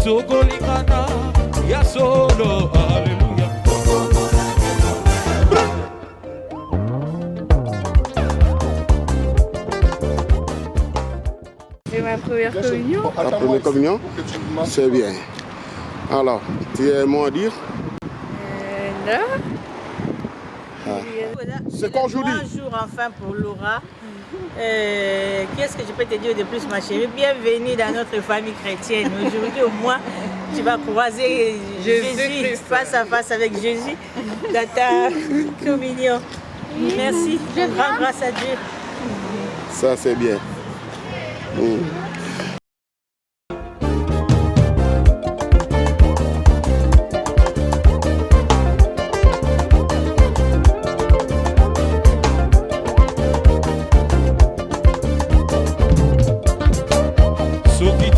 kitoko lingana ya solo, alléluia. C'est ma première communion. La première communion, c'est bien. Alors, tu as un mot à dire? Non. C'est qu'aujourd'hui. Bonjour enfin pour Laura. Qu'est-ce que je peux te dire de plus, ma chérie? Bienvenue dans notre famille chrétienne. Aujourd'hui, au moins, tu vas croiser Jésus face à face avec Jésus dans ta communion. Merci. Rends grâce à Dieu. Ça, c'est bien.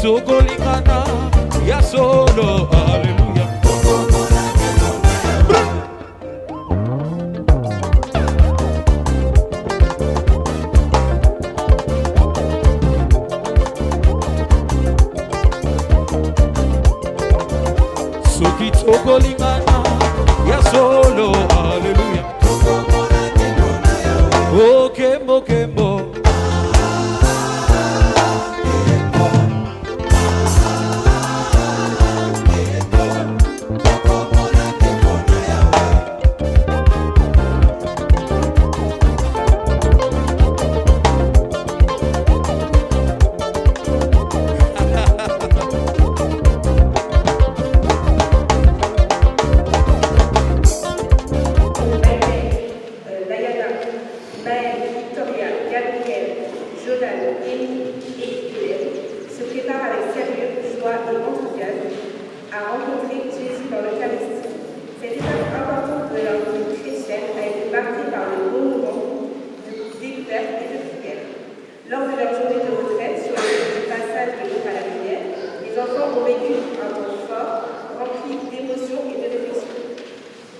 Kitoko lingana ya solo, alléluia. Kitoko lingana ya solo, alléluia. Oh kembo kembo. Lors de leur journée de retraite, sur le passage de l'eau à la prière, les enfants ont vécu un temps fort, rempli d'émotions et de réflexion.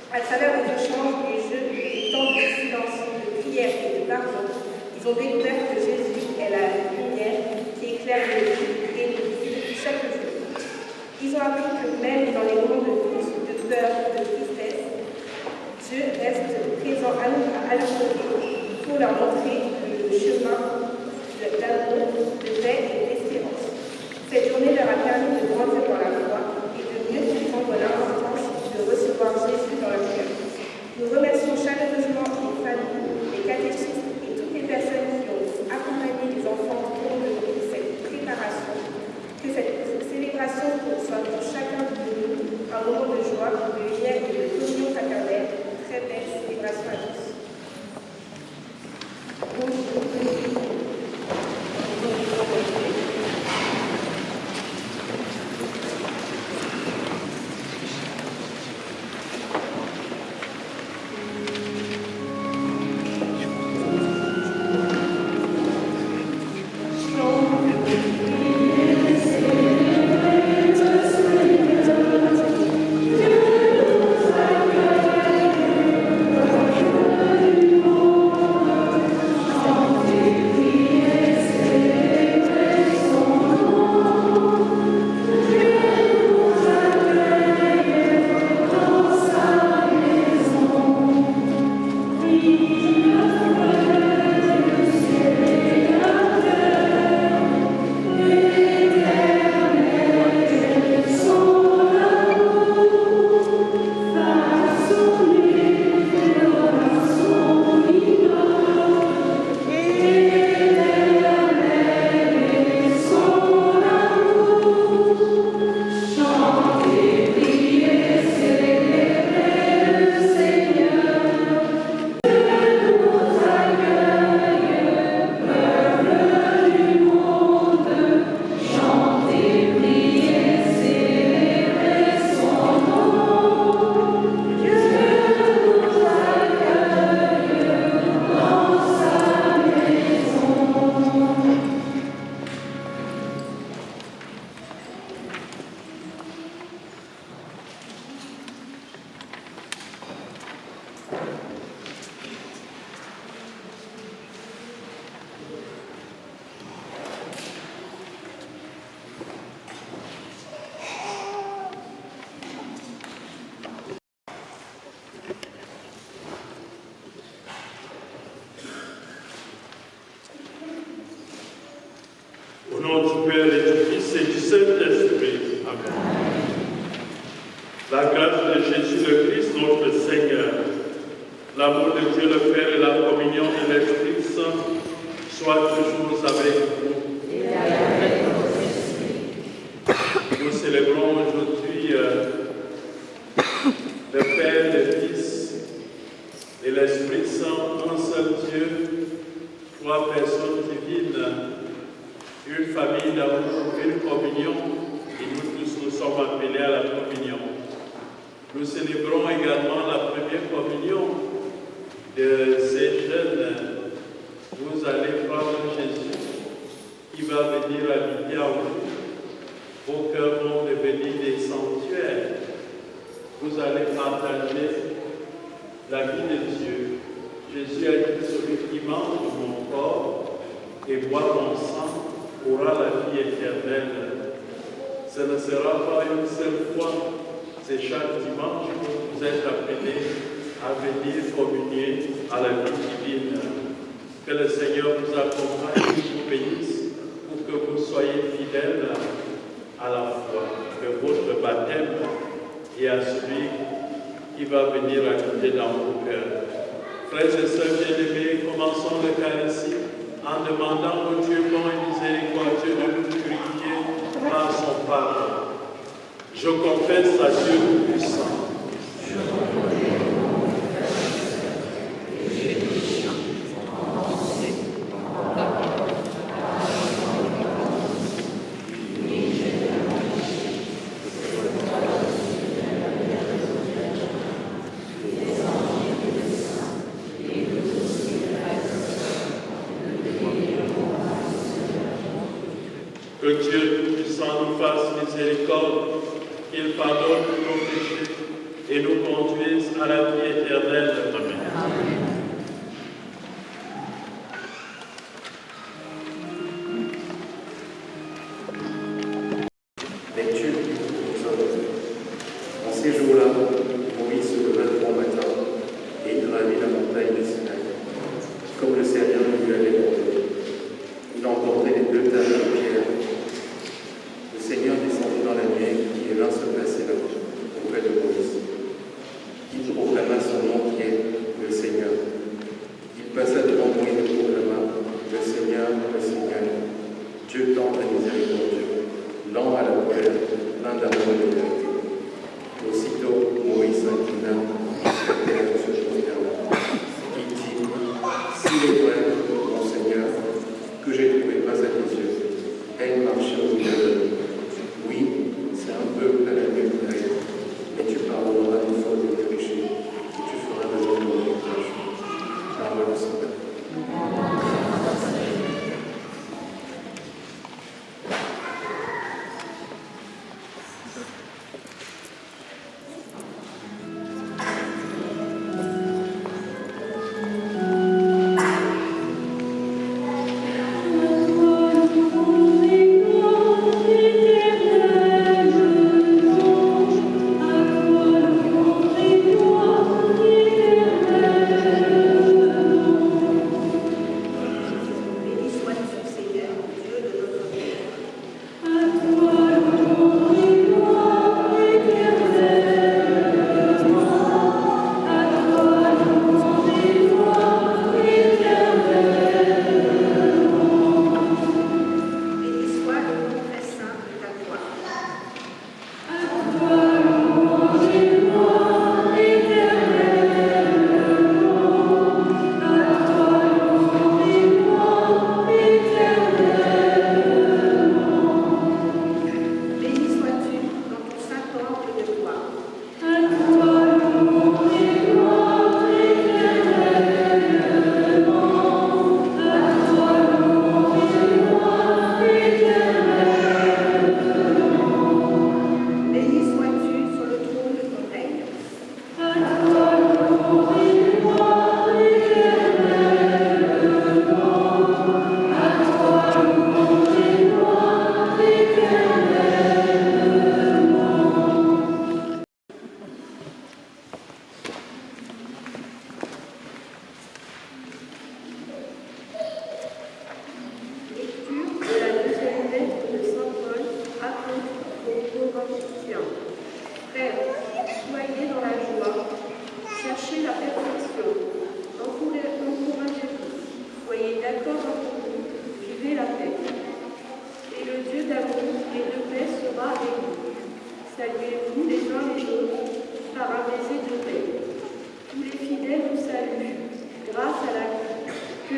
À travers les échanges, les jeux, les temps de silence, de prière et de pardon, ils ont découvert que Jésus est la lumière qui éclaire les vies et nos vies chaque jour. Ils ont appris que même dans les moments de doute, de peur, de tristesse, Dieu reste présent à leur côté pour leur montrer le chemin d'amour, de paix et d'espérance. Cette journée leur a permis de grandir dans la foi et de mieux comprendre l'importance de recevoir Jésus dans leur cœur. Nous remercions chaleureusement les familles, les catéchistes et toutes les personnes qui ont accompagné les enfants tout au long de cette préparation. Que cette célébration soit pour chacun de nous un moment de joie, de lumière et de communion fraternelle. Très belle célébration à tous. nom du Père et du Fils et du Saint-Esprit. Amen. La grâce de Jésus le Christ, notre Seigneur, l'amour de Dieu le Père et la communion de l'Esprit Saint soient toujours avec vous. Et avec votre esprit. Nous célébrons aujourd'hui le Père, le Fils et l'Esprit Saint, un seul Dieu, trois personnes divines, une famille d'amour, une communion, et nous tous nous sommes appelés à la communion. Nous célébrons également la première communion de ces jeunes. Vous allez prendre Jésus qui va venir habiter en vous. Vos cœurs vont devenir des sanctuaires. Vous allez partager la vie de Dieu. Jésus a dit, celui qui mange mon corps et boit mon sang aura la vie éternelle. Ce ne sera pas une seule fois, c'est chaque dimanche que vous êtes appelés à venir communier à la vie divine. Que le Seigneur vous accompagne, vous bénisse, pour que vous soyez fidèles à la foi, que votre baptême et à celui qui va venir habiter dans vos cœurs. Frères et sœurs bien-aimés, commençons l'Eucharistie en demandant au Dieu bon et miséricordieux de nous purifier par son pardon. Je confesse à Dieu Tout-Puissant. Que Dieu Tout-Puissant nous fasse miséricorde, qu'il pardonne tous nos péchés et nous conduise à la vie éternelle. Amen. Lecture du En ces jours-là, Moïse se leva le bon matin et il gravit la montagne de Sinaï, comme le Seigneur lui avait demandé. Il emportait les 2 tables de pierre. Le Seigneur descendit dans la nuée et vint se placer là, auprès de Moïse. Il proclama son nom qui est le Seigneur. Il passa devant Moïse et proclama le Seigneur, Dieu tendre et miséricordieux, lent à la colère, plein d'amour et de vérité. Aussitôt, Moïse s'inclina sur la terre de ce jour-là. Il dit, s'il est vrai, mon Seigneur, que j'ai trouvé grâce à tes yeux, aide marcher au milieu de nous. Oui, c'est un peuple à la nuit près, mais tu pardonneras les fautes et les péchés, et tu feras de nous nos héritage. Parole du Seigneur.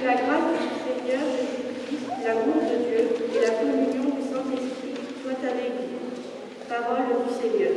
Que la grâce du Seigneur Jésus-Christ, l'amour de Dieu et la communion du Saint-Esprit soient avec vous. Parole du Seigneur.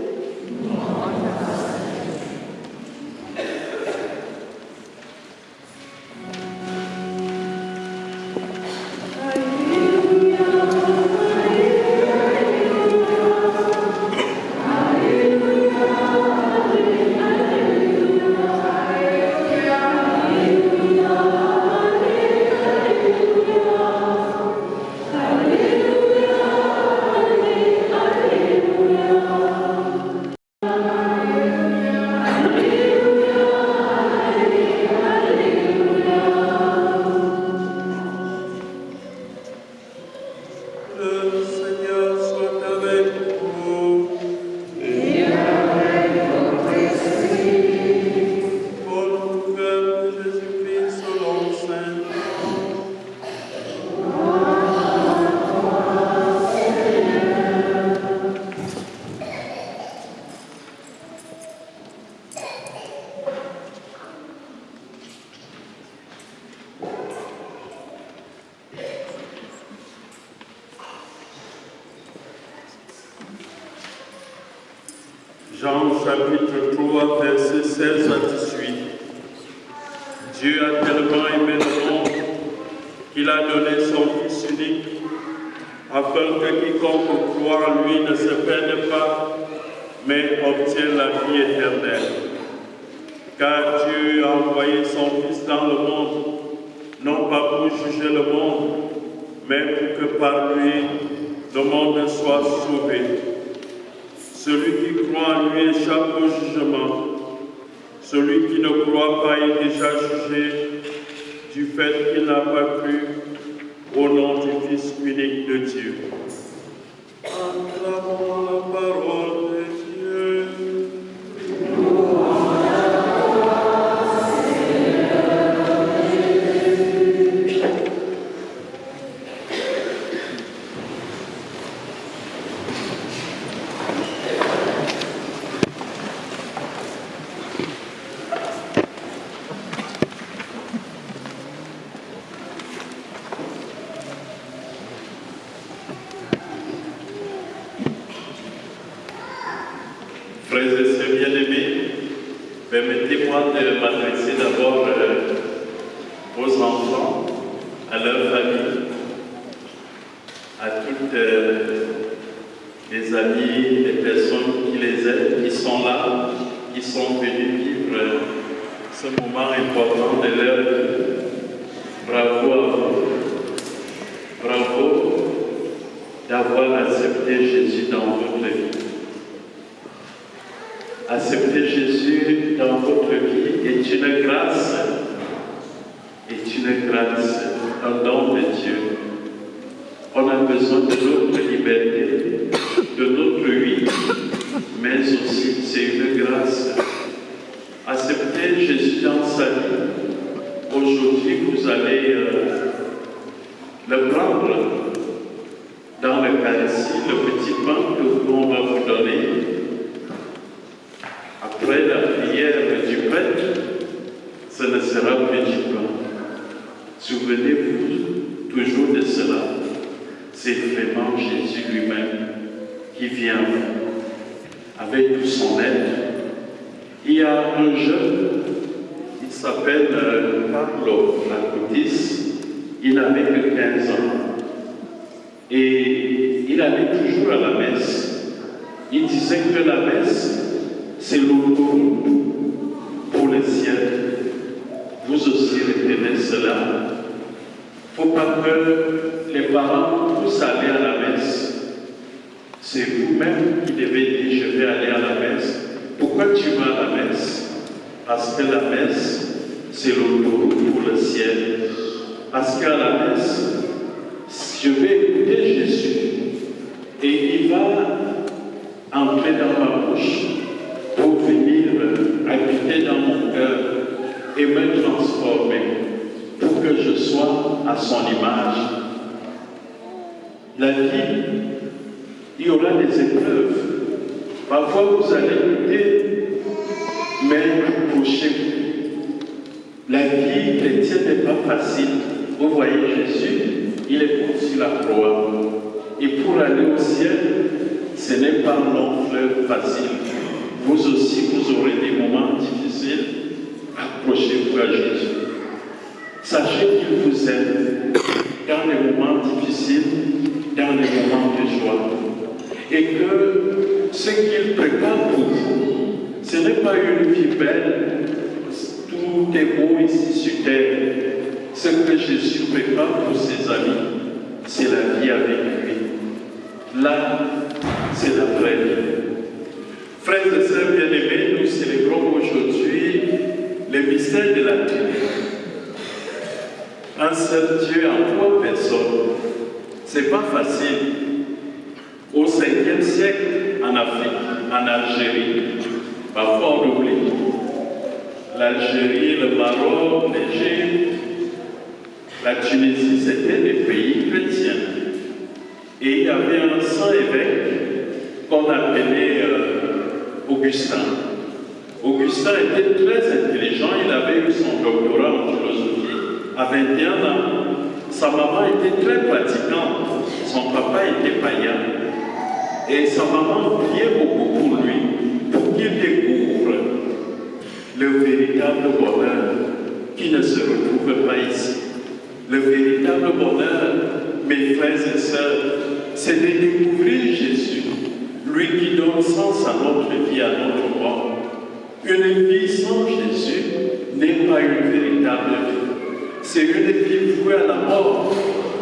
Jean chapitre 3, verset 16 à 18. Dieu a tellement aimé le monde qu'il a donné son Fils unique, afin que quiconque croit en lui ne se perde pas, mais obtienne la vie éternelle. Car Dieu a envoyé son Fils dans le monde, non pas pour juger le monde, mais pour que par lui le monde soit sauvé. Celui qui croit en lui échappe au jugement. Celui qui ne croit pas est déjà jugé du fait qu'il n'a pas cru au nom du Fils unique de Dieu. Acclamons la parole de Dieu. Frères et sœurs bien-aimés, permettez-moi de m'adresser d'abord aux enfants, à leur famille, à toutes les amis, les personnes qui les aident, qui sont là, qui sont venus vivre ce moment important de leur vie. Bravo à vous. Bravo d'avoir accepté Jésus dans votre vie. Accepter Jésus dans votre vie est une grâce, un don de Dieu. On a besoin de notre liberté, de notre vie, mais aussi c'est une grâce. Accepter Jésus dans sa vie. Aujourd'hui, vous allez le prendre dans l'Eucharistie, le petit pain que l'on va vous donner. Après la prière du prêtre, ce ne sera plus du pain. Souvenez-vous toujours de cela. C'est vraiment Jésus lui-même qui vient avec tout son être. Il y a un jeune, il s'appelle Carlo Lacotis, il n'avait que 15 ans. Et il allait toujours à la messe. Il disait que la messe, c'est l'autoroute pour le ciel. Vous aussi retenez cela. Il ne faut pas que les parents puissent aller à la messe. C'est vous-même qui devez dire, je vais aller à la messe. Pourquoi tu vas à la messe? Parce que la messe, c'est l'autoroute pour le ciel. Parce qu'à la messe, je vais écouter Jésus et il va entrer dans ma bouche pour venir habiter dans mon cœur et me transformer pour que je sois à son image. La vie, il y aura des épreuves. Parfois vous allez lutter, mais accrochez-vous. La vie chrétienne n'est pas facile. vous voyez Jésus, il est mort sur la croix. Et pour aller au ciel, ce n'est pas un long fleuve facile. Vous aussi, vous aurez des moments difficiles. Approchez-vous à Jésus. Sachez qu'il vous aime dans les moments difficiles, dans les moments de joie. Et que ce qu'il prépare pour vous, ce n'est pas une vie belle, tout est beau ici sur terre. Ce que Jésus prépare pour ses amis, c'est la vie avec lui. Là, c'est la vraie vie. Frères et sœurs bien-aimés, nous célébrons aujourd'hui le mystère de la Trinité. Un seul Dieu en 3 personnes. C'est pas facile. Au 5e siècle, en Afrique, en Algérie, parfois on oublie. L'Algérie, le Maroc, l'Égypte, la Tunisie, c'était des pays chrétiens. Et il y avait un saint évêque qu'on appelait Augustin. Augustin était très intelligent, il avait eu son doctorat en philosophie à 21 ans. Sa maman était très pratiquante, son papa était païen. Et sa maman priait beaucoup pour lui, pour qu'il découvre le véritable bonheur qui ne se retrouve pas ici. Le véritable bonheur, mes frères et sœurs, c'est de découvrir Jésus, lui qui donne sens à notre vie, à notre mort. Une vie sans Jésus n'est pas une véritable vie. C'est une vie vouée à la mort,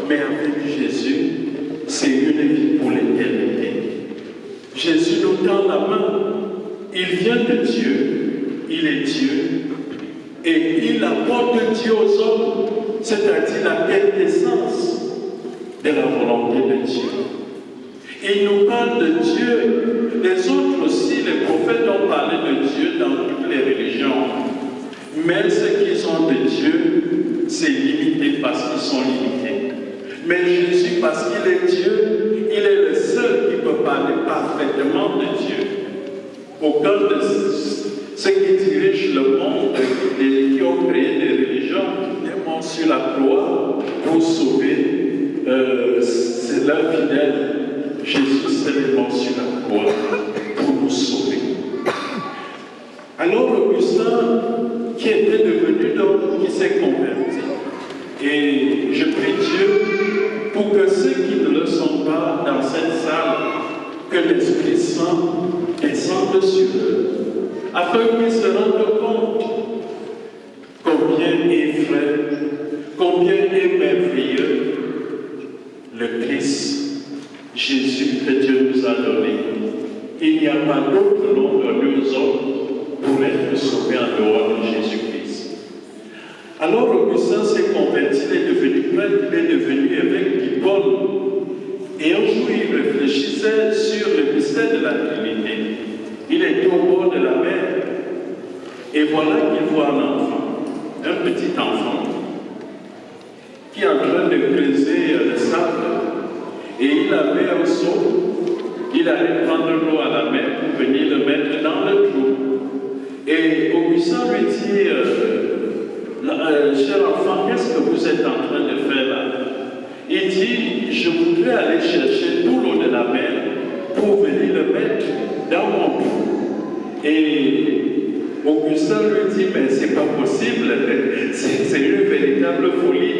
mais avec Jésus, c'est une vie pour l'éternité. Jésus nous tend la main, il vient de Dieu, il est Dieu, et il apporte Dieu aux hommes, c'est-à-dire la quintessence de la volonté de Dieu. Il nous parle de Dieu, les autres aussi, les prophètes ont parlé de Dieu dans toutes les religions, mais ce qu'ils ont de Dieu, c'est limité parce qu'ils sont limités. Mais Jésus, parce qu'il est Dieu, il est le seul qui peut parler parfaitement de Dieu. Aucun de ceux qui dirigent le monde et qui ont créé des religions n'est mort sur la croix pour sauver c'est leur fidèle. Jésus s'est mort sur la croix pour nous sauver. Alors Augustin, qui était devenu l'homme qui s'est converti, et je prie Dieu pour que ceux qui ne le sont pas dans cette salle, que l'Esprit Saint descende sur eux, afin qu'ils se rendent compte combien est frère, combien est merveilleux le Christ, Jésus que Dieu nous a donné. Il n'y a pas d'autre nom donné aux hommes pour être sauvés en dehors de Jésus-Christ. Alors Augustin s'est converti, il est devenu prêtre, il est devenu évêque d'Hippone. Et un jour, il réfléchissait sur le mystère de la Trinité. Il était au bord de la mer. Et voilà qu'il voit un enfant, un petit enfant, qui est en train de creuser le sable. Et il avait un seau. Il allait prendre l'eau à la mer pour venir le mettre dans le trou. Et Augustin lui dit, cher enfant, qu'est-ce que vous êtes en train de faire là? Il dit, je voudrais aller chercher tout l'eau de la mer pour venir le mettre dans mon trou. Et Augustin lui dit, mais c'est pas possible, c'est une véritable folie.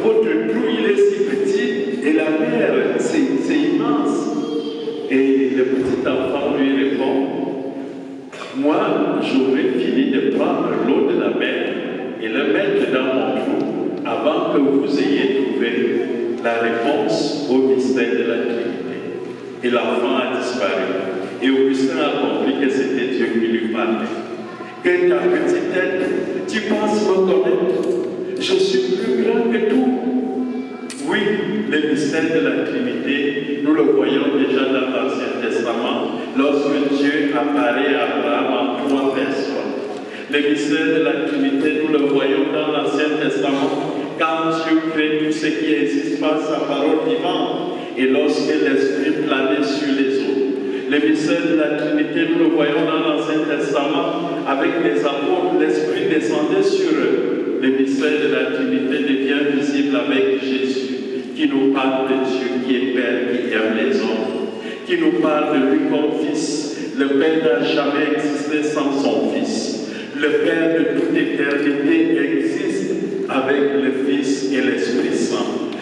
Votre trou, il est si petit, et la mer, c'est immense. Et le petit enfant lui répond, moi, j'aurais fini de prendre l'eau de la mer et le mettre dans mon trou avant que vous ayez trouvé la réponse au mystère de la Trinité. Et l'enfant a disparu. Et Augustin a compris que c'était Dieu qui lui parlait. Que ta petite tête, tu penses me connaître? Je suis plus grand que tout. Oui, le mystère de la Trinité, nous le voyons déjà dans l'Ancien Testament, lorsque Dieu apparaît à Abraham en 3 personnes. Le mystère de la Trinité, nous le voyons dans l'Ancien Testament, quand Dieu crée tout ce qui existe par sa parole vivante, et lorsque l'Esprit planait sur les eaux. Le mystère de la Trinité, nous le voyons dans l'Ancien Testament, avec les apôtres, l'Esprit descendait sur eux. Le mystère de la Trinité devient visible qui nous parle de Dieu qui est Père, qui aime les hommes, qui nous parle de lui comme Fils. Le Père n'a jamais existé sans son Fils. Le Père de toute éternité existe avec le Fils et l'Esprit Saint.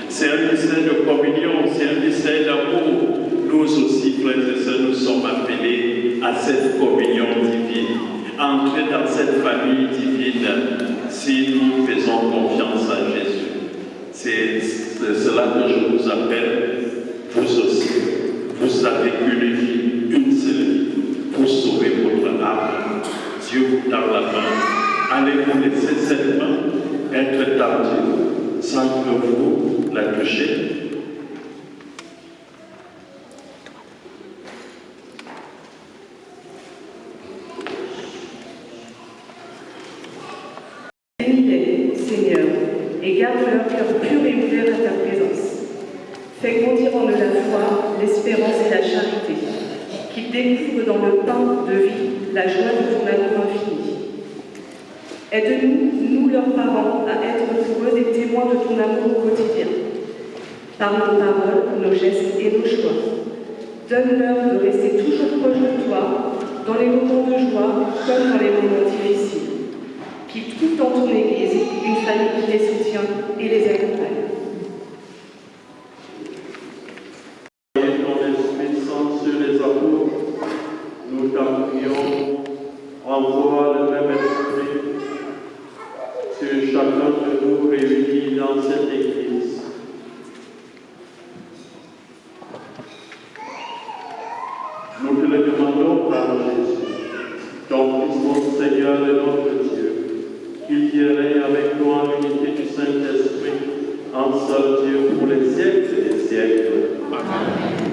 C'est un mystère de communion, c'est un mystère d'amour. Nous aussi, frères et sœurs, nous sommes appelés à cette communion divine, à entrer dans cette famille divine si nous faisons confiance à Jésus. C'est cela que je vous appelle, vous aussi. Vous avez une vie, une seule vie, pour sauver votre âme. Dieu vous tend la main. Allez-vous laisser cette main être tendue sans que vous la touchiez? Bénis-les, Seigneur, et garde leur cœur pur et ouvert à ta présence. Fais grandir en eux la foi, l'espérance et la charité, qu'ils découvrent dans le pain de vie la joie de ton amour infini. Aide-nous, nous leurs parents, à être pour eux des témoins de ton amour au quotidien, par nos paroles, nos gestes et nos choix. Donne-leur de rester toujours proche de toi, dans les moments de joie comme dans les moments difficiles. Qu'ils trouvent dans ton Église une famille qui les soutient et les accompagne. Ton Esprit Saint sur les apôtres, nous t'en prions, envoie le même esprit sur chacun de nous réunis dans cette Église. Nous te le demandons par Jésus, ton Fils, mon Seigneur et notre Dieu, qu'il y règne avec nous en l'unité du Saint-Esprit, en seul Dieu pour les siècles des siècles. Amen.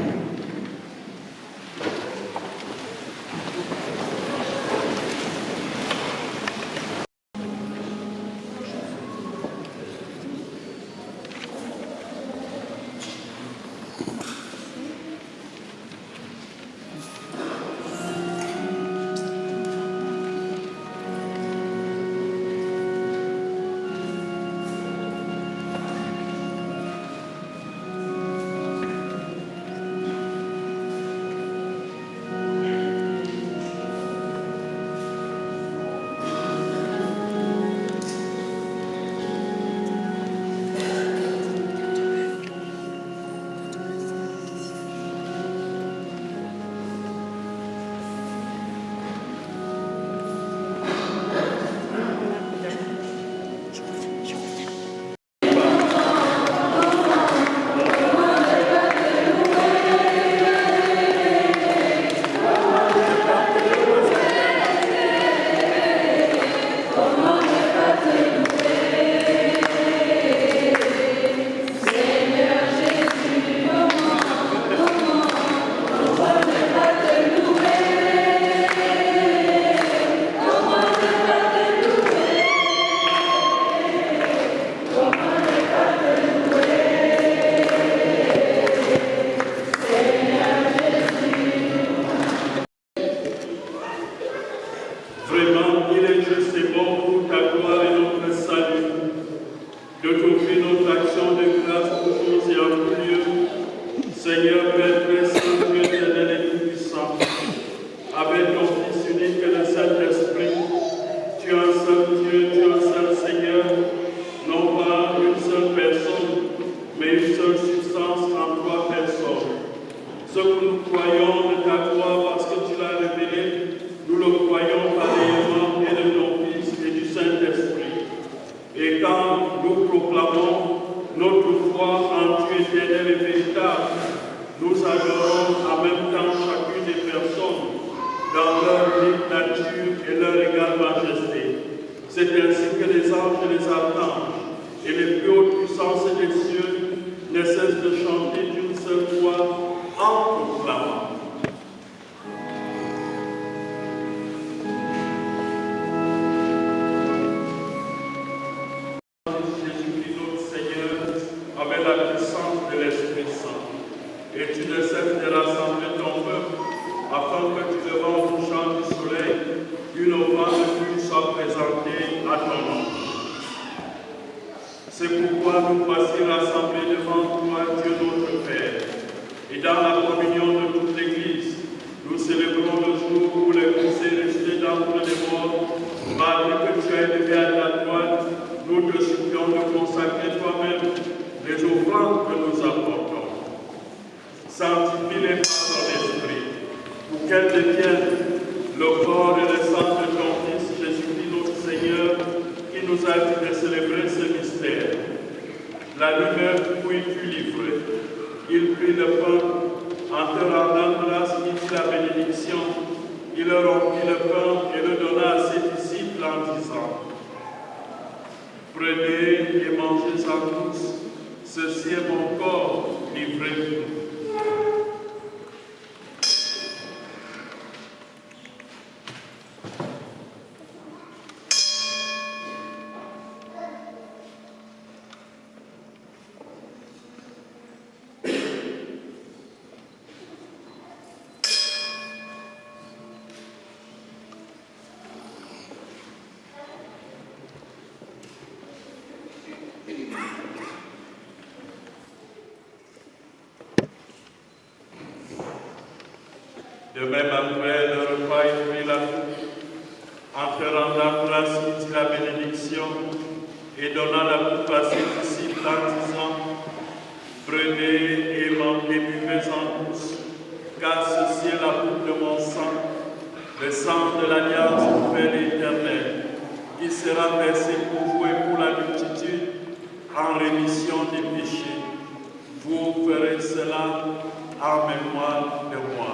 C'est pourquoi nous voici rassemblés devant toi, Dieu notre Père. Et dans la communion de toute l'Église, nous célébrons le jour où le Christ est resté d'entre les morts. Malgré que tu as élevé à ta droite, nous te supplions de consacrer toi-même les offrandes que nous apportons. Sanctifie-les par ton esprit, pour qu'elles deviennent le corps et le sang de ton Fils Jésus-Christ notre Seigneur, qui nous a dit de célébrer ce mystère. La lumière où il fut livré, il prit le pain, en te rendant grâce, il dit la bénédiction. Il leur rompit le pain et le donna à ses disciples en disant: Prenez et mangez-en tous, ceci est mon corps livré pour vous. De même, après le repas, il prit la coupe, en te rendant grâce, il dit la bénédiction, et donna la coupe à ses disciples en disant: Prenez et buvez-en tous, car ceci est la coupe de mon sang, le sang de l'alliance nouvelle et éternelle, qui sera versé pour vous et pour la multitude en rémission des péchés. Vous ferez cela en mémoire de moi.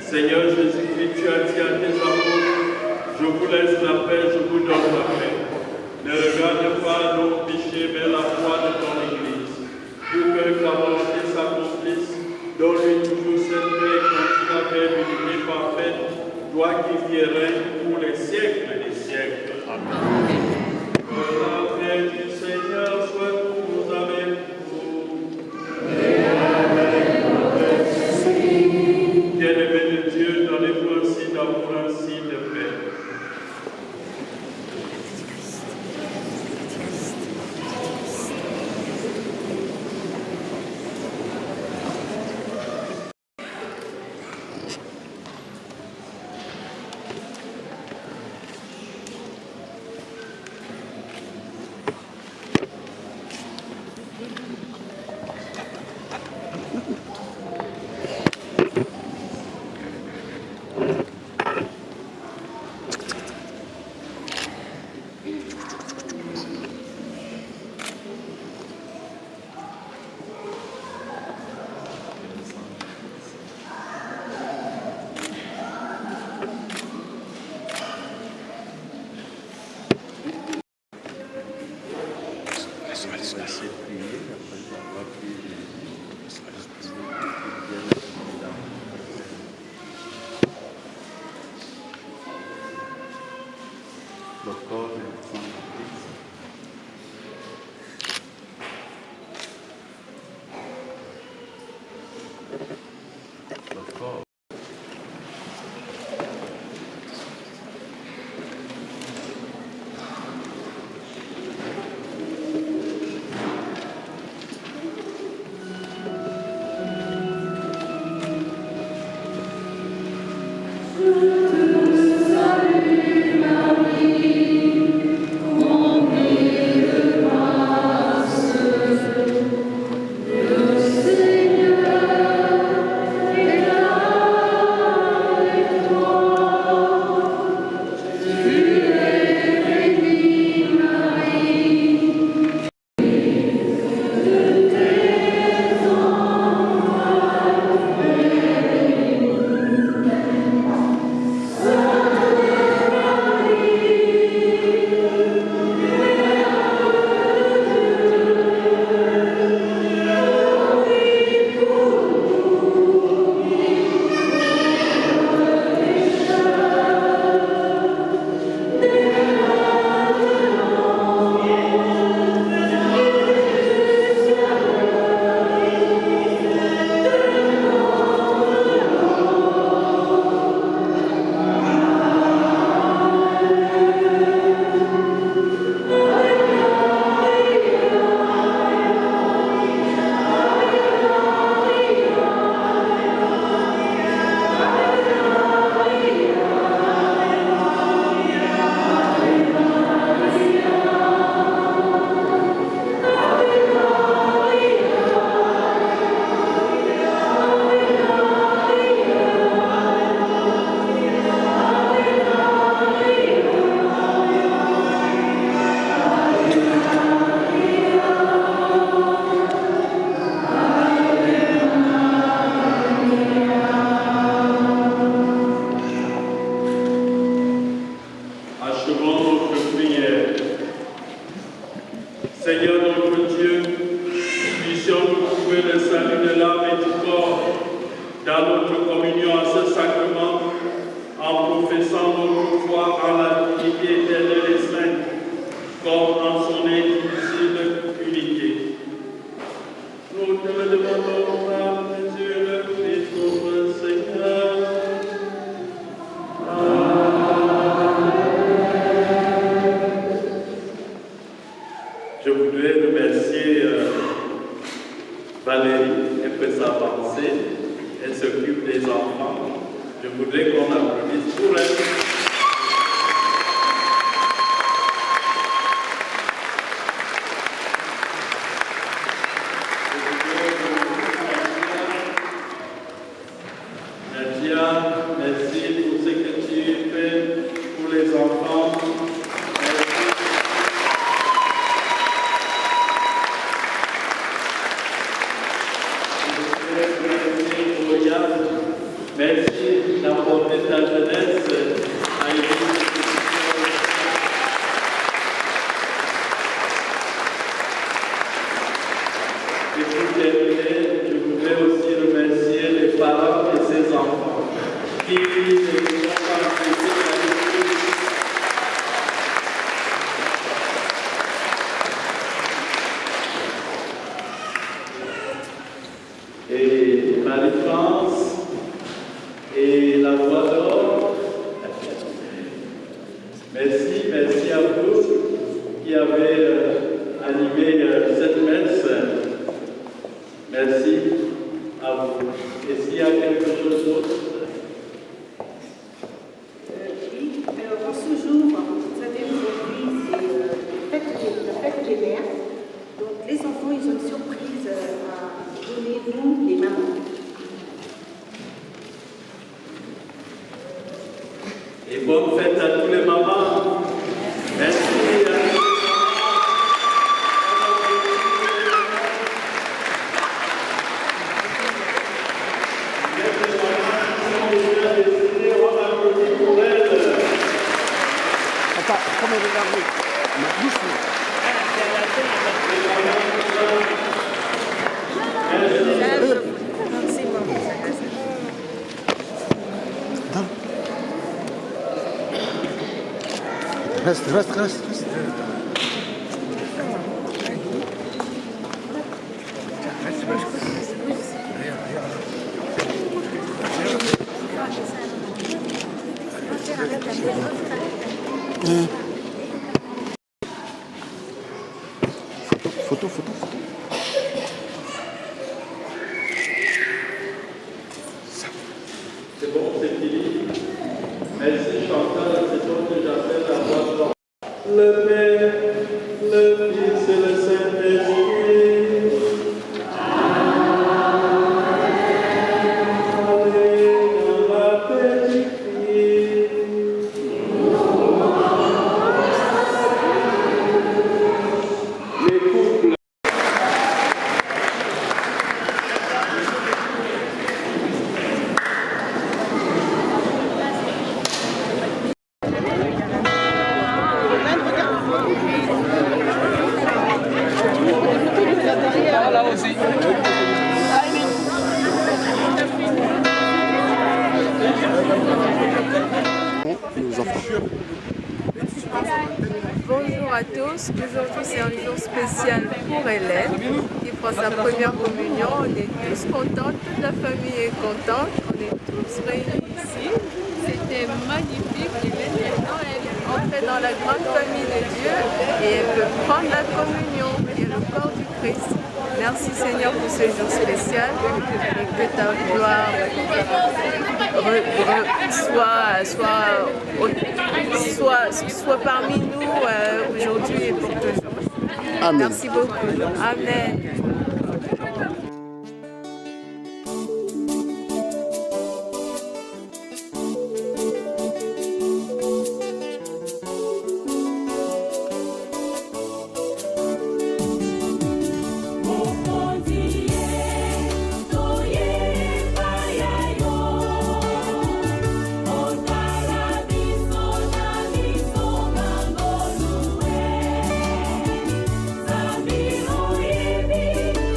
Seigneur Jésus-Christ, tu as dit à tes apôtres: Je vous laisse la paix, je vous donne la paix. Ne regarde pas nos péchés, mais la foi de ton Église. Pour que ta volonté s'accomplisse, donne-lui toujours cette paix quand tu l'avais l'unité parfaite, toi qui vis et règnes pour les siècles des siècles. Amen. Que la paix du Seigneur soit toujours avec vous. Et avec votre esprit. Bien-aimé de Dieu, donnez-vous un signe d'amour, un signe de paix. Merci d'apporter ta jeunesse à l'église. Merci à vous qui avez animé cette messe. Merci à vous. Est-ce qu'il y a quelque chose d'autre? Oui, alors en ce jour, vous savez, aujourd'hui, c'est le fête des mères. Donc les enfants, ils ont une surprise à donner, vous, les mamans. Et bonne fête à tous les mamans. Merci. Reste. Photo. C'est bon, c'est fini. Merci Chantal, c'est toi que j'appelle à voix forte. Le Père, le Fils et le Saint-Esprit. Allez dans la paix du Christ. Les couples. Bonjour à tous, aujourd'hui c'est un jour spécial pour Hélène qui prend sa première communion. On est tous contents, toute la famille est contente, on est tous réunis ici. C'était magnifique, Hélène maintenant elle est entrée dans la grande famille de Dieu et elle peut prendre la communion qui est le corps du Christ. Merci Seigneur pour ce jour spécial et que ta gloire soit parmi nous aujourd'hui et pour toujours. Amen. Merci beaucoup. Amen. Baby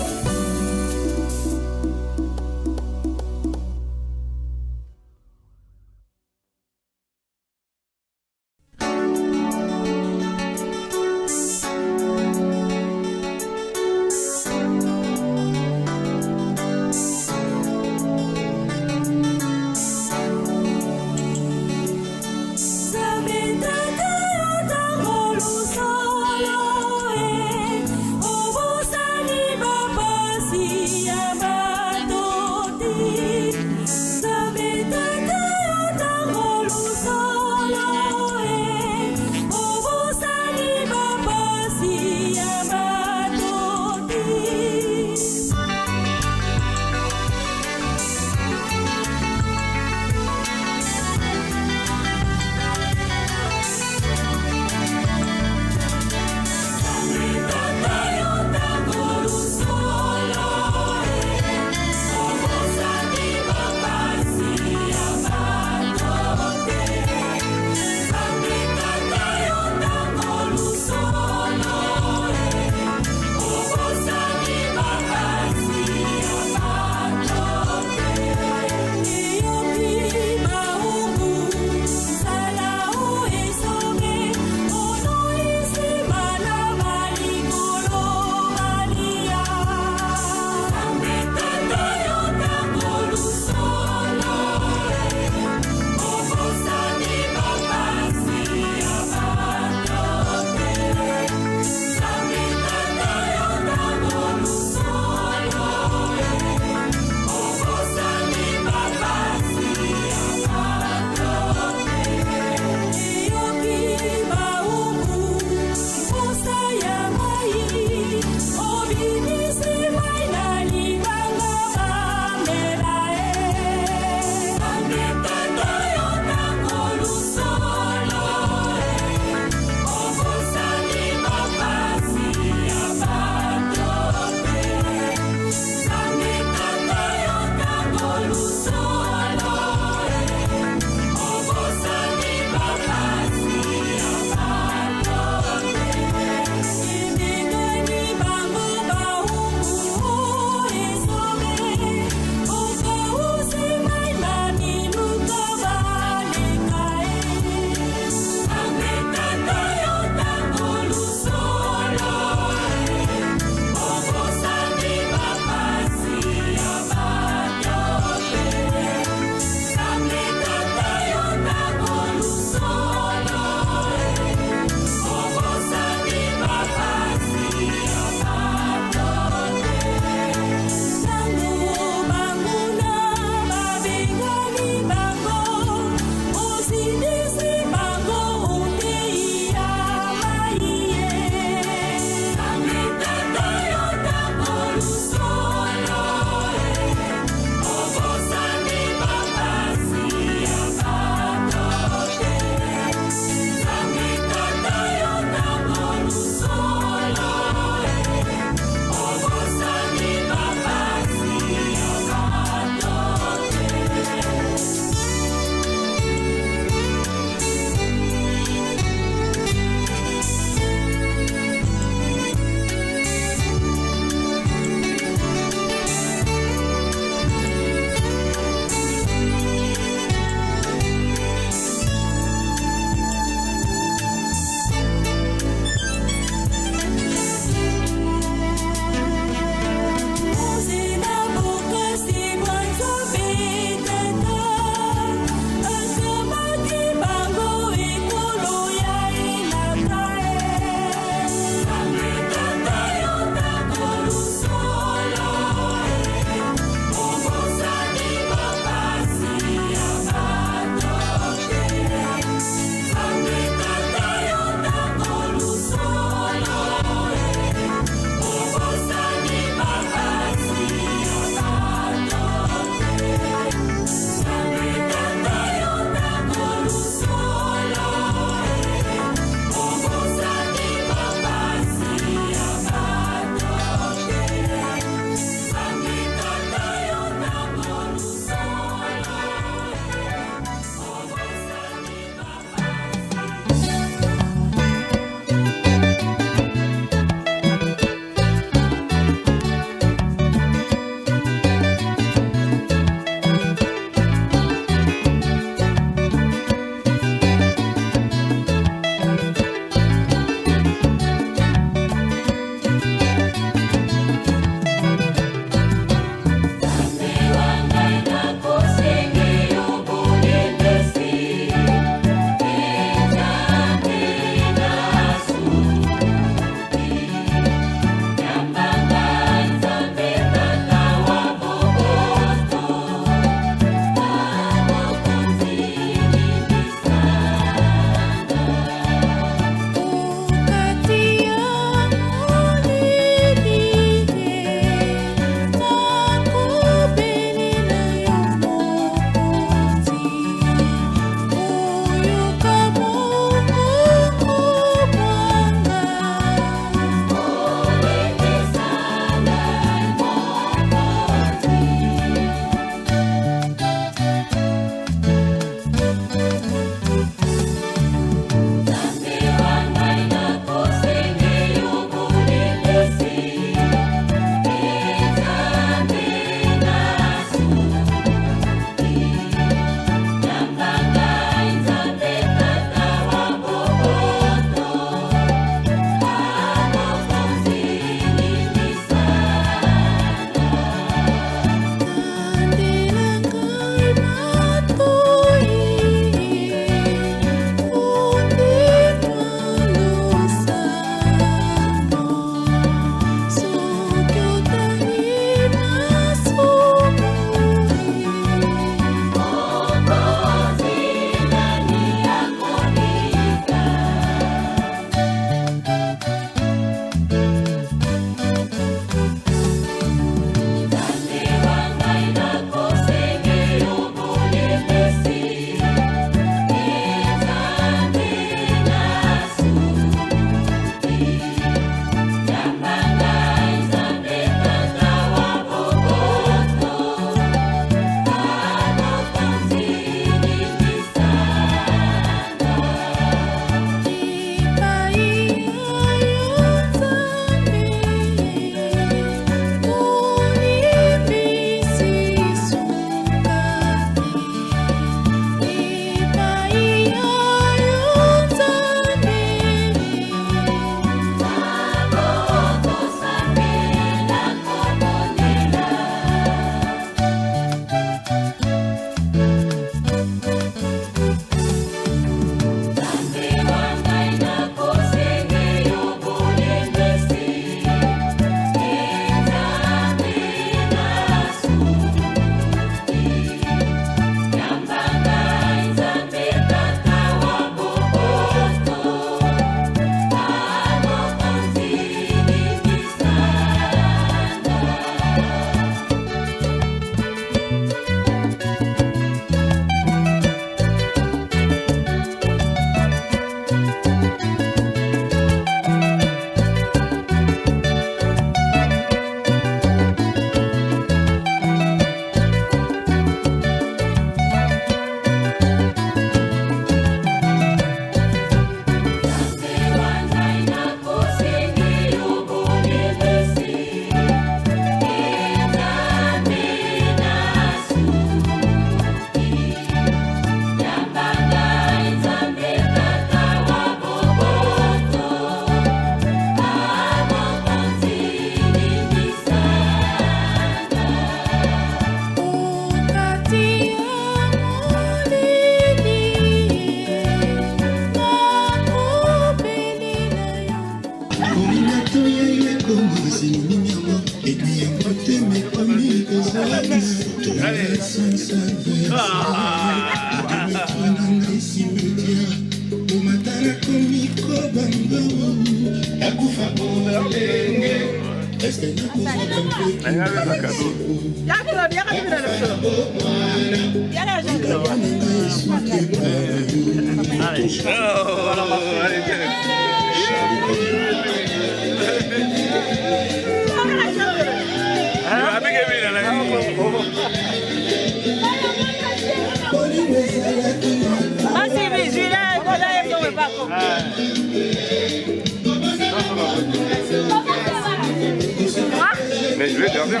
Mais je vais dormir.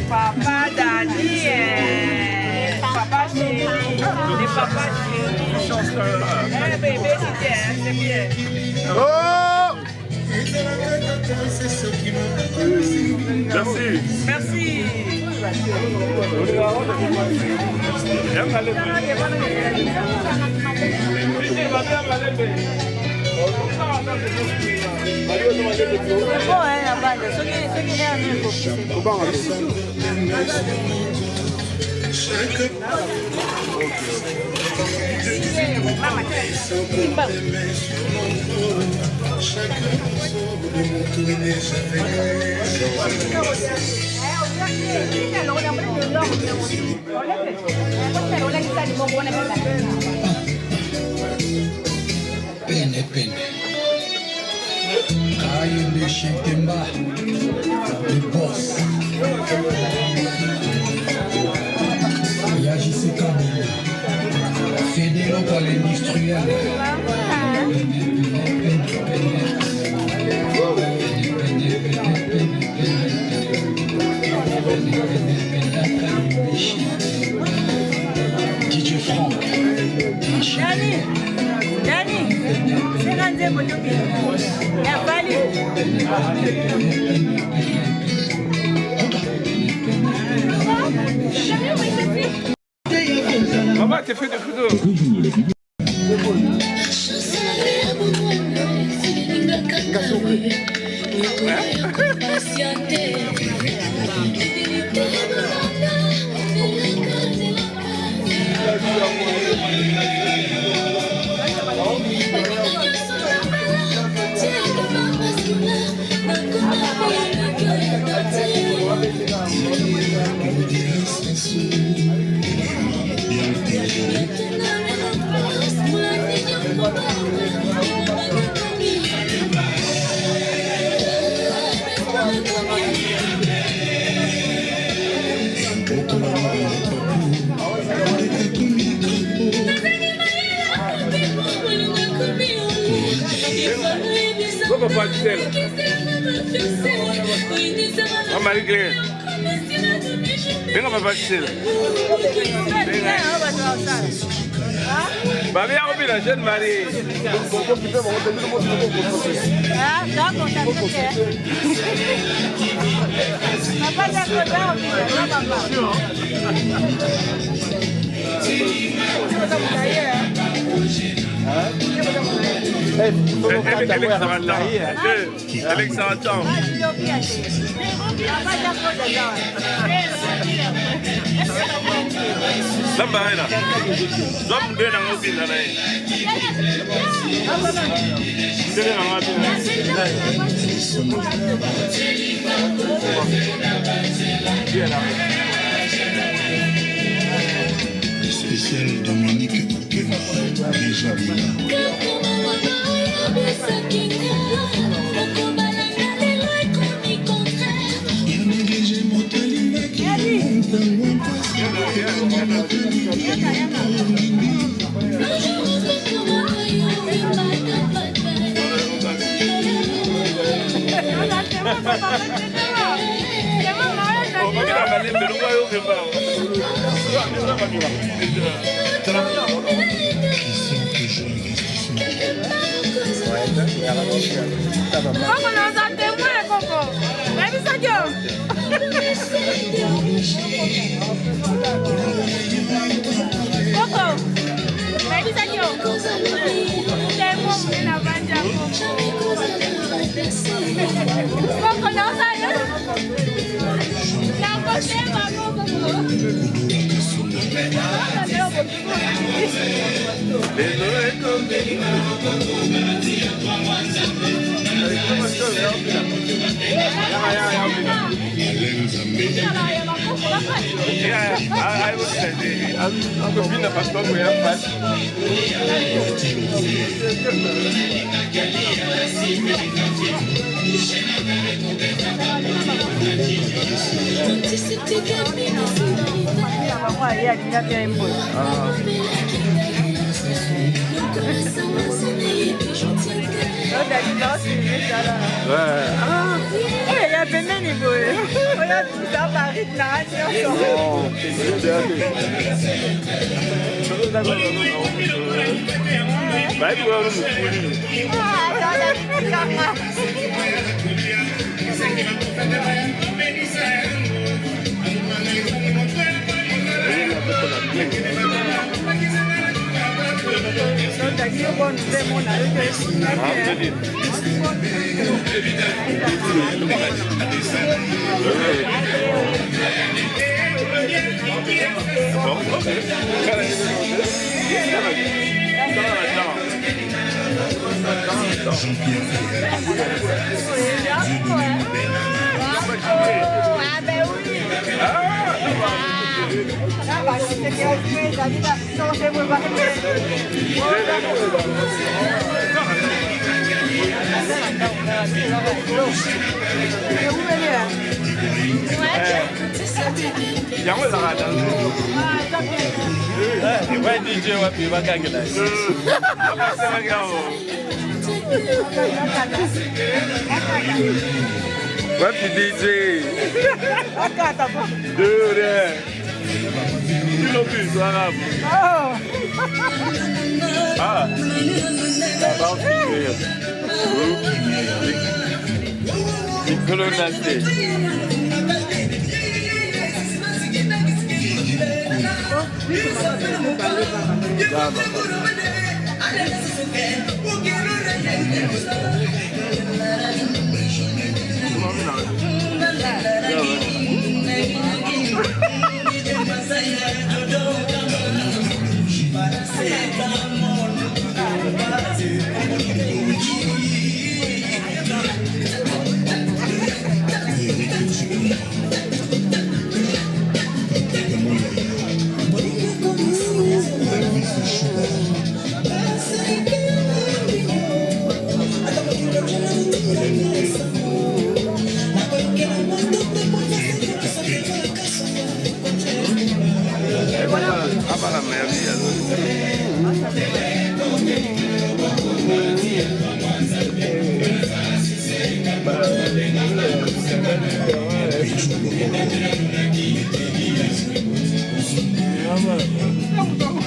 Papa Daniel, papa chéri, les papas chéris. Eh bébé, c'est bien. Oh! Merci. Merci. C'est bon, hein, la bande. Ceux qui est en Chaque Pene, pene. Kayende Shintemba, le boss. Yajise Kamil, fédéral pour l'industriel. DJ Franck, Dani, c'est rendu pour nous. Il y a fallu. Maman, t'as fait des photos. Pourquoi pas du sel? Marie-Claire. Venga papa du sel. Bah viens au la jeune Marie. Ah, d'accord, ça se fait. Papa d'accord, non papa. spécial Dominique Kema, déjà là. Coco, non sa témoin, Coco. Baby Sadio. Coco. Baby Sadio. Témoin, on a vendu à Coco. Coco, non sa Il y a bien niveau. On a tout ça par Jean-Pierre Fayal, Dieudonné Moubena. Ah ben oui. Ah bah c'est qu'il y a eu David a changé mon Wapi DJ? Dure. Kilo plus arabe. Ah. About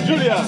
Julia.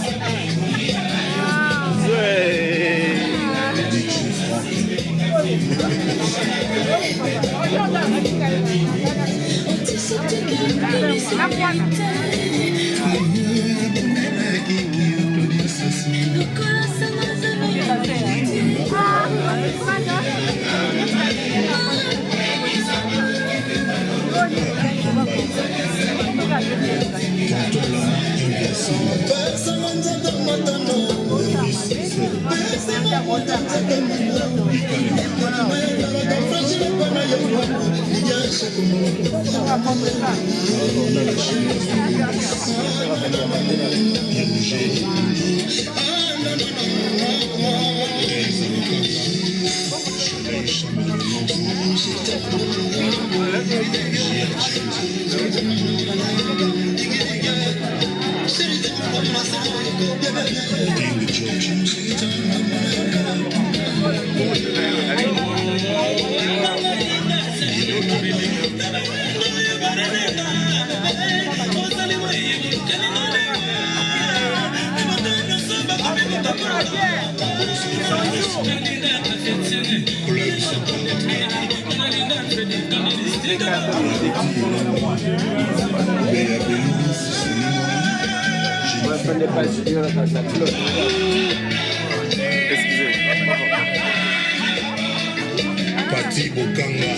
Pati Bokanga,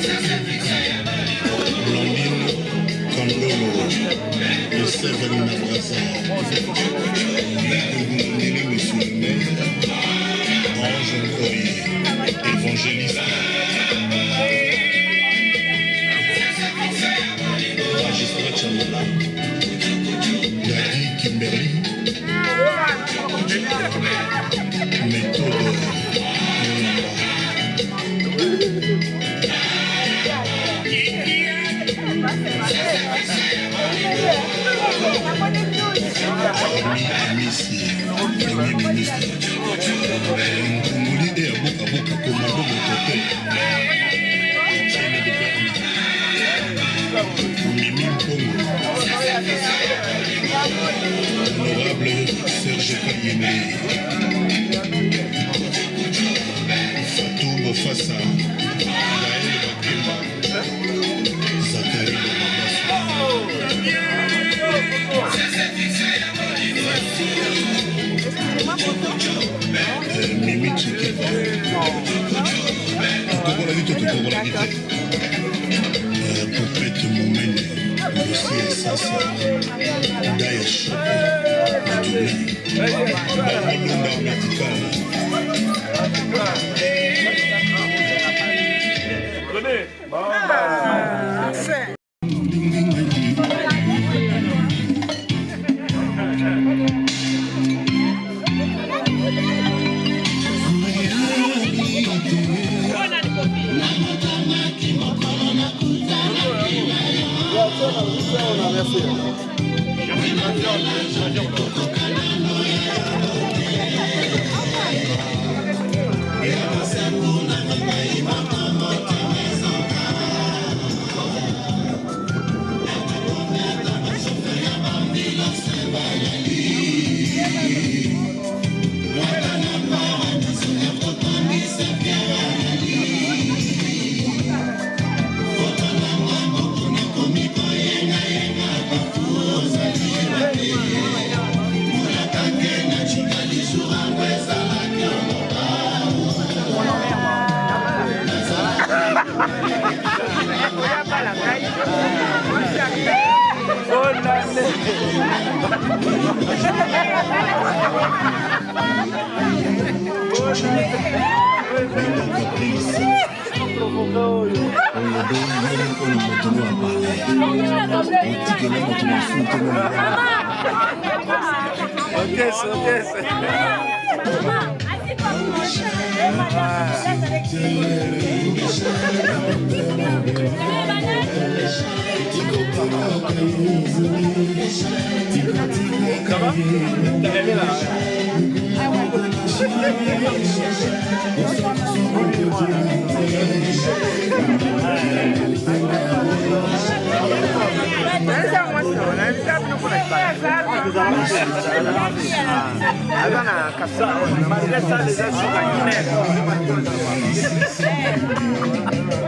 Blandine Kandolo, Joseph Nabrasa, Ndele Moussoulme, Ange Nkoye, évangéliste, magistrat Chamala, Dadi Kimberly, méthode Messi, premier ministre, Nkongoli et Aboka Boka Komando Motote, Etienne de Berna, Mimi Mpongo, honorable Serge Kayemé, Fatou Bofassa, Gaël Bakemba, Zachary Mimi Tchikeba, Popette Moumene, Lucie Sassa, Daya Chopo, Babylonda Medical. connais. Bon, Enfin.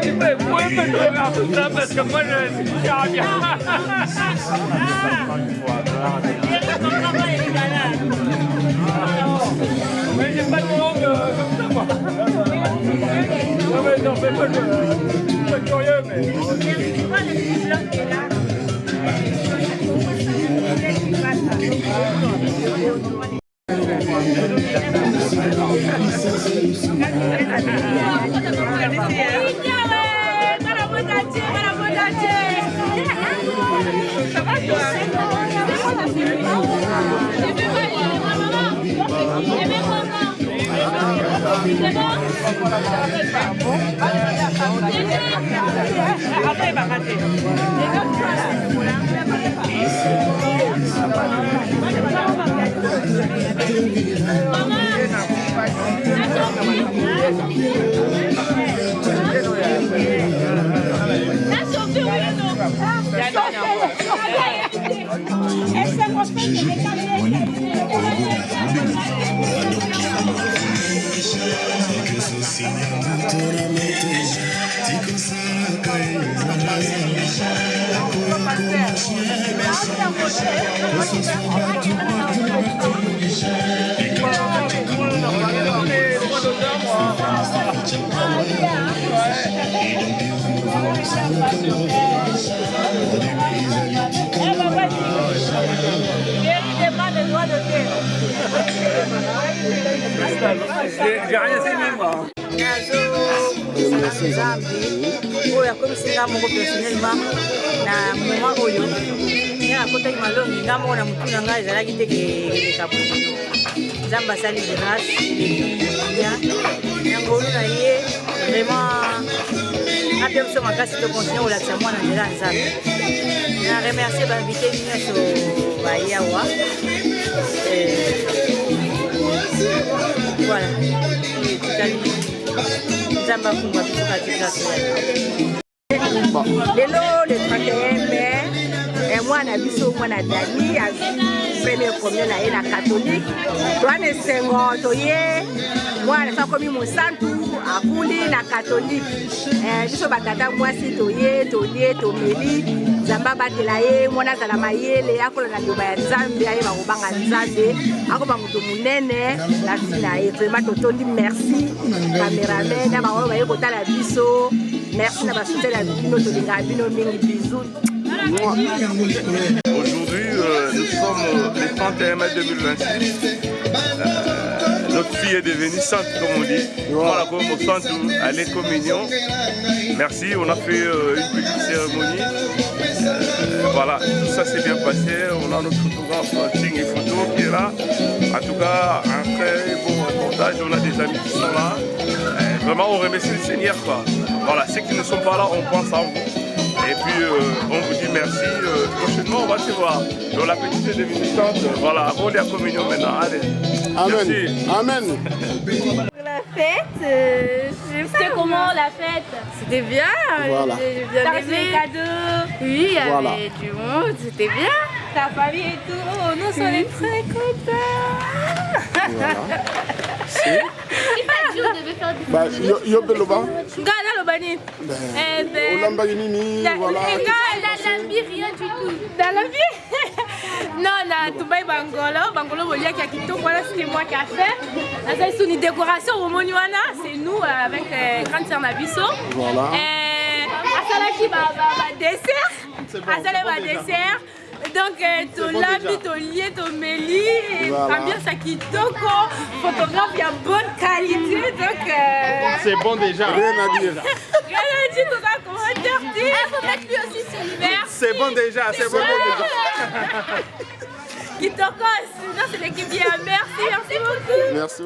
Vous pouvez me trouver en tout ça parce que moi je suis bien. Mais j'ai pas de monde comme ça moi. Non mais non, fais pas je suis curieux mais... J'ai rien fait même moi. Oyo akomisinga moko personnellement na moment oyo nga akotaki malongi nga moko na mutu na ngai ezalaki te kekabulo nzambe asali grâce bien yangolu na ye vraiment apia biso makasi tokontinue kolakisa mwana nzela ya nzambe na remercie bainvité nyonso baye awa voilà etikali nzambe afungwa biso kati place lelo le 31 mai mwana biso mwana Dani premier communion na ye na catholique toane sengo toye mwana sakomi mosantu akuli na catholique biso batata mwasi toye tolie tomeli nzambe abatela ye mwana azala mayele akolanda liloba ya nzambe ayeba kobanga nzambe akoba moto monene na fi na ye vraiment totondi merci cameraman na bango baye kotala biso merci na basoutien na bino tolingaka bino mingi bisou. Aujourd'hui, nous sommes le 31 mai 2026. notre fille est devenue sainte, comme on dit. Voilà, comme au centre, elle est communion. Merci, on a fait une petite cérémonie. Voilà, tout ça s'est bien passé. On a notre photographe Ting et Photo qui est là. En tout cas, un très bon reportage. On a des amis qui sont là. Vraiment, on remercie le Seigneur, quoi. Voilà, ceux qui ne sont pas là, on pense à vous. Et puis, on vous dit merci. Prochainement, on va se voir. Donc, la petite est devenue sainte. Voilà, on est à communion maintenant. Allez. Amen. Merci. Amen. La fête, c'était comment la fête? C'était bien, Voilà. j'ai bien T'as reçu aimé. des cadeaux? Oui, il y avait Voilà. du monde, c'était bien. Ta famille et tout? Oh, nous sommes très contents. Voilà. Il m'a dit on devait faire des Bah, yo beloba. Gana Lobani. Eh ben, Olamba nini, voilà. rien du tout. dans la vie. Non, na Dubaï Bangolo, Boliak Yakito, voilà ce que moi qui a fait. C'est une décoration au Monuana, c'est nous avec Grande Sœur Nabiso. Voilà. Asalaki dessert. Asalaki dessert. Donc, ton labi, ton lié, ton méli, Voilà. ambiance à Kitoko, photographe, il y a bonne qualité. Donc, C'est bon déjà. Rien à dire. rien à dire, tout ça, comment dire. Il faut mettre lui aussi sur l'hiver. C'est bon déjà, c'est bon déjà. Kitoko, sinon c'est l'équipe bien. Merci beaucoup. Merci.